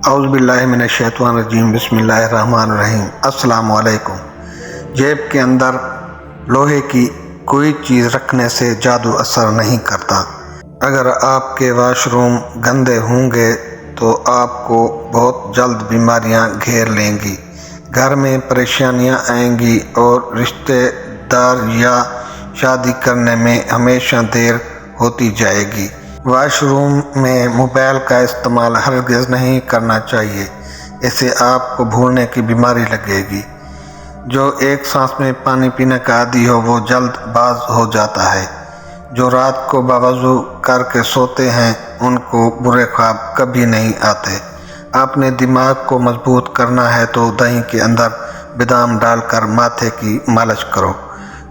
اعوذ باللہ من الشیطان الرجیم، بسم اللہ الرحمن الرحیم۔ السلام علیکم۔ جیب کے اندر لوہے کی کوئی چیز رکھنے سے جادو اثر نہیں کرتا۔ اگر آپ کے واش روم گندے ہوں گے تو آپ کو بہت جلد بیماریاں گھیر لیں گی، گھر میں پریشانیاں آئیں گی اور رشتہ دار یا شادی کرنے میں ہمیشہ دیر ہوتی جائے گی۔ واش روم میں موبائل کا استعمال ہرگز نہیں کرنا چاہیے، اسے آپ کو بھولنے کی بیماری لگے گی۔ جو ایک سانس میں پانی پینے کا عادی ہو وہ جلد باز ہو جاتا ہے۔ جو رات کو باوضو کر کے سوتے ہیں ان کو برے خواب کبھی نہیں آتے۔ آپ نے دماغ کو مضبوط کرنا ہے تو دہی کے اندر بادام ڈال کر ماتھے کی مالش کرو۔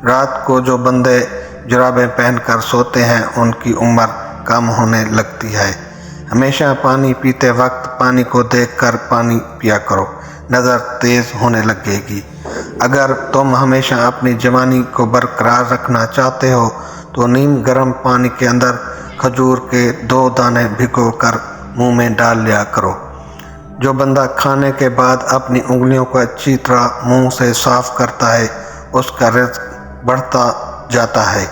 رات کو جو بندے جرابیں پہن کر سوتے ہیں ان کی عمر کم ہونے لگتی ہے۔ ہمیشہ پانی پیتے وقت پانی کو دیکھ کر پانی پیا کرو، نظر تیز ہونے لگے گی۔ اگر تم ہمیشہ اپنی جوانی کو برقرار رکھنا چاہتے ہو تو نیم گرم پانی کے اندر کھجور کے 2 دانے بھگو کر منہ میں ڈال لیا کرو۔ جو بندہ کھانے کے بعد اپنی انگلیوں کو اچھی طرح منہ سے صاف کرتا ہے اس کا رزق بڑھتا جاتا ہے۔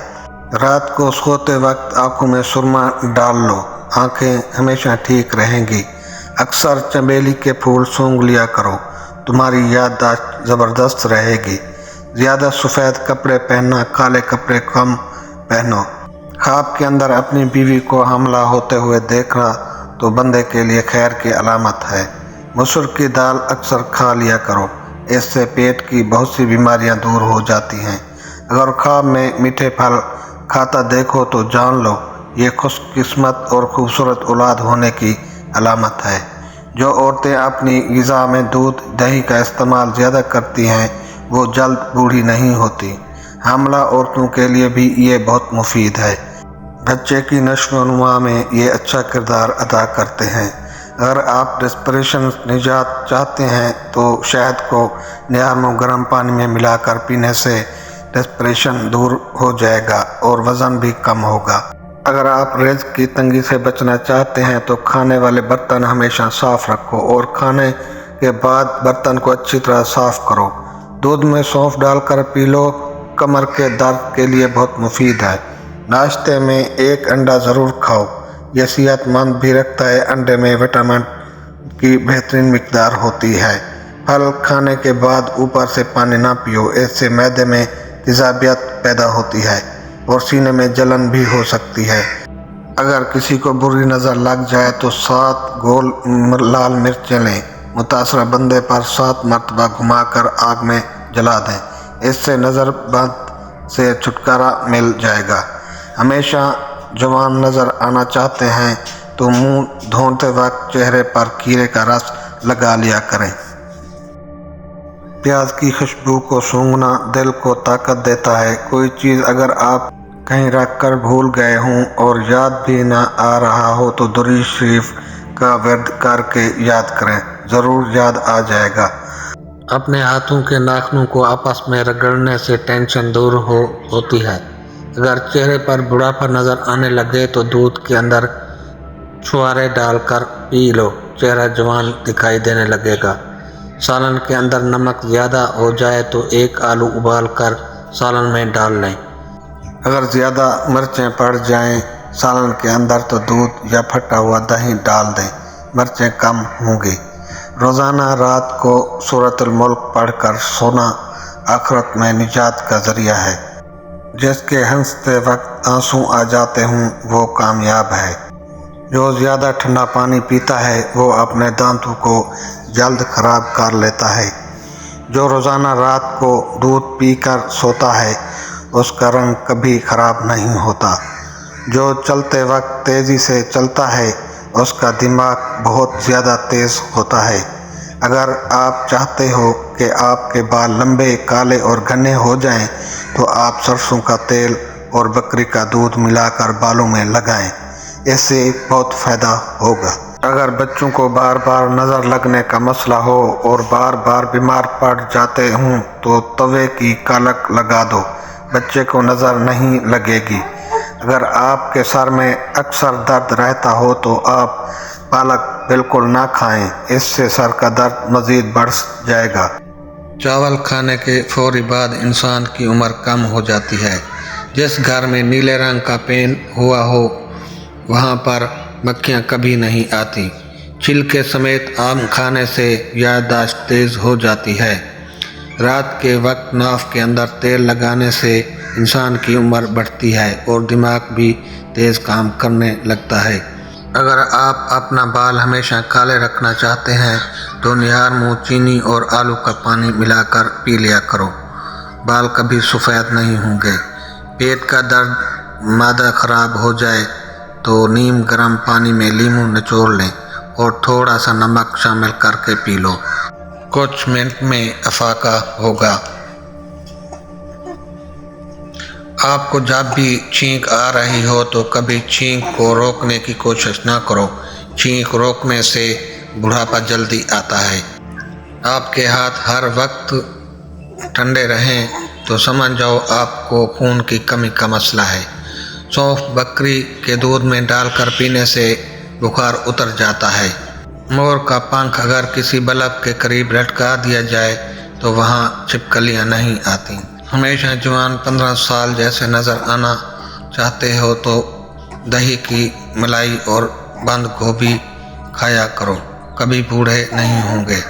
رات کو سوتے وقت آنکھوں میں سرما ڈال لو، آنکھیں ہمیشہ ٹھیک رہیں گی۔ اکثر چمیلی کے پھول سونگھ لیا کرو، تمہاری یادداشت زبردست رہے گی۔ زیادہ سفید کپڑے پہننا، کالے کپڑے کم پہنو۔ خواب کے اندر اپنی بیوی کو حاملہ ہوتے ہوئے دیکھنا تو بندے کے لیے خیر کی علامت ہے۔ مسر کی دال اکثر کھا لیا کرو، اس سے پیٹ کی بہت سی بیماریاں دور ہو جاتی ہیں۔ اگر خواب میں میٹھے پھل کھاتا دیکھو تو جان لو یہ خوش قسمت اور خوبصورت اولاد ہونے کی علامت ہے۔ جو عورتیں اپنی غذا میں دودھ دہی کا استعمال زیادہ کرتی ہیں وہ جلد بوڑھی نہیں ہوتی۔ حاملہ عورتوں کے لیے بھی یہ بہت مفید ہے۔ بچے کی نشو و نما میں یہ اچھا کردار ادا کرتے ہیں۔ اگر آپ ڈسپریشن نجات چاہتے ہیں تو شہد کو نرم و گرم پانی میں ملا کر پینے سے ڈسپریشن دور ہو جائے گا اور وزن بھی کم ہوگا۔ اگر آپ رزق کی تنگی سے بچنا چاہتے ہیں تو کھانے والے برتن ہمیشہ صاف رکھو اور کھانے کے بعد برتن کو اچھی طرح صاف کرو۔ دودھ میں سونف ڈال کر پی لو، کمر کے درد کے لیے بہت مفید ہے۔ ناشتے میں 1 انڈا ضرور کھاؤ، یہ صحت مند بھی رکھتا ہے۔ انڈے میں وٹامن کی بہترین مقدار ہوتی ہے۔ پھل کھانے کے بعد اوپر سے پانی نہ پیو، اس سے معدے میں تیزابیت پیدا ہوتی ہے اور سینے میں جلن بھی ہو سکتی ہے۔ اگر کسی کو بری نظر لگ جائے تو 7 گول لال مرچیں لیں، متاثرہ بندے پر 7 مرتبہ گھما کر آگ میں جلا دیں، اس سے نظر بد سے چھٹکارا مل جائے گا۔ ہمیشہ جوان نظر آنا چاہتے ہیں تو منہ دھوتے وقت چہرے پر کھیرے کا رس لگا لیا کریں۔ پیاز کی خوشبو کو سونگھنا دل کو طاقت دیتا ہے۔ کوئی چیز اگر آپ کہیں رکھ کر بھول گئے ہوں اور یاد بھی نہ آ رہا ہو تو درود شریف کا ورد کر کے یاد کریں، ضرور یاد آ جائے گا۔ اپنے ہاتھوں کے ناخنوں کو آپس میں رگڑنے سے ٹینشن دور ہوتی ہے۔ اگر چہرے پر بڑھاپا نظر آنے لگے تو دودھ کے اندر چھوارے ڈال کر پی لو، چہرہ جوان دکھائی دینے لگے گا۔ سالن کے اندر نمک زیادہ ہو جائے تو 1 آلو ابال کر سالن میں ڈال لیں۔ اگر زیادہ مرچیں پڑ جائیں سالن کے اندر تو دودھ یا پھٹا ہوا دہی ڈال دیں، مرچیں کم ہوں گی۔ روزانہ رات کو سورۃ الملک پڑھ کر سونا آخرت میں نجات کا ذریعہ ہے۔ جس کے ہنستے وقت آنسو آ جاتے ہوں وہ کامیاب ہے۔ جو زیادہ ٹھنڈا پانی پیتا ہے وہ اپنے دانتوں کو جلد خراب کر لیتا ہے۔ جو روزانہ رات کو دودھ پی کر سوتا ہے اس کا رنگ کبھی خراب نہیں ہوتا۔ جو چلتے وقت تیزی سے چلتا ہے اس کا دماغ بہت زیادہ تیز ہوتا ہے۔ اگر آپ چاہتے ہو کہ آپ کے بال لمبے، کالے اور گھنے ہو جائیں تو آپ سرسوں کا تیل اور بکری کا دودھ ملا کر بالوں میں لگائیں، اس سے بہت فائدہ ہوگا۔ اگر بچوں کو بار بار نظر لگنے کا مسئلہ ہو اور بار بار بیمار پڑ جاتے ہوں تو توے کی کالک لگا دو، بچے کو نظر نہیں لگے گی۔ اگر آپ کے سر میں اکثر درد رہتا ہو تو آپ پالک بالکل نہ کھائیں، اس سے سر کا درد مزید بڑھ جائے گا۔ چاول کھانے کے فوری بعد انسان کی عمر کم ہو جاتی ہے۔ جس گھر میں نیلے رنگ کا پینٹ ہوا ہو وہاں پر مکھیاں کبھی نہیں آتی۔ چھلکے سمیت آم کھانے سے یادداشت تیز ہو جاتی ہے۔ رات کے وقت ناف کے اندر تیل لگانے سے انسان کی عمر بڑھتی ہے اور دماغ بھی تیز کام کرنے لگتا ہے۔ اگر آپ اپنا بال ہمیشہ کالے رکھنا چاہتے ہیں تو نہار منہ چینی اور آلو کا پانی ملا کر پی لیا کرو، بال کبھی سفید نہیں ہوں گے۔ پیٹ کا درد، معدہ خراب ہو جائے تو نیم گرم پانی میں لیموں نچوڑ لیں اور تھوڑا سا نمک شامل کر کے پی لو، کچھ منٹ میں افاقہ ہوگا۔ آپ کو جب بھی چھینک آ رہی ہو تو کبھی چھینک کو روکنے کی کوشش نہ کرو، چھینک روکنے سے بڑھاپا جلدی آتا ہے۔ آپ کے ہاتھ ہر وقت ٹھنڈے رہیں تو سمجھ جاؤ آپ کو خون کی کمی کا مسئلہ ہے۔ سونف بکری کے دودھ میں ڈال کر پینے سے بخار اتر جاتا ہے۔ مور کا پنکھ اگر کسی بلب کے قریب لٹکا دیا جائے تو وہاں چھپکلیاں نہیں آتی۔ ہمیشہ جوان 15 سال جیسے نظر آنا چاہتے ہو تو دہی کی ملائی اور بند گوبھی کھایا کرو، کبھی بوڑھے نہیں ہوں گے۔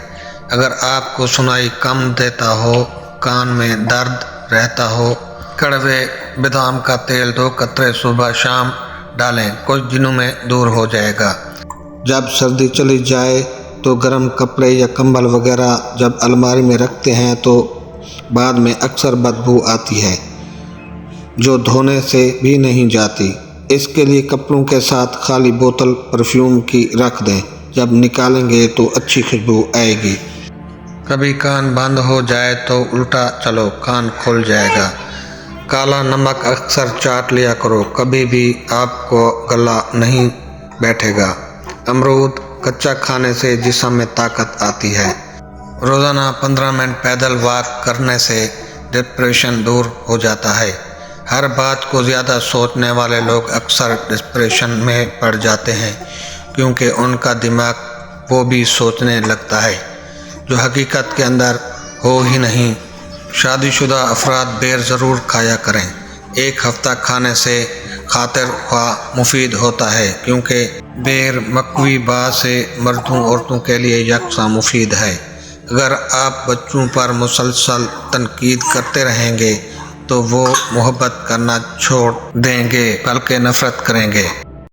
اگر آپ کو سنائی کم دیتا ہو، کان میں درد رہتا ہو، کڑوے بادام کا تیل 2 قطرے صبح شام ڈالیں، کچھ دنوں میں دور ہو جائے گا۔ جب سردی چلی جائے تو گرم کپڑے یا کمبل وغیرہ جب الماری میں رکھتے ہیں تو بعد میں اکثر بدبو آتی ہے جو دھونے سے بھی نہیں جاتی۔ اس کے لیے کپڑوں کے ساتھ خالی بوتل پرفیوم کی رکھ دیں، جب نکالیں گے تو اچھی خوشبو آئے گی۔ کبھی کان بند ہو جائے تو الٹا چلو، کان کھل جائے گا۔ کالا نمک اکثر چاٹ لیا کرو، کبھی بھی آپ کو گلا نہیں بیٹھے گا۔ امرود کچا کھانے سے جسم میں طاقت آتی ہے۔ روزانہ 15 منٹ پیدل واک کرنے سے ڈپریشن دور ہو جاتا ہے۔ ہر بات کو زیادہ سوچنے والے لوگ اکثر ڈپریشن میں پڑ جاتے ہیں کیونکہ ان کا دماغ وہ بھی سوچنے لگتا ہے جو حقیقت کے اندر ہو ہی نہیں۔ شادی شدہ افراد بیر ضرور کھایا کریں۔ 1 ہفتہ کھانے سے خاطر خواہ مفید ہوتا ہے کیونکہ بیر مقوی بعض سے مردوں عورتوں کے لیے یکساں مفید ہے۔ اگر آپ بچوں پر مسلسل تنقید کرتے رہیں گے تو وہ محبت کرنا چھوڑ دیں گے بلکہ نفرت کریں گے۔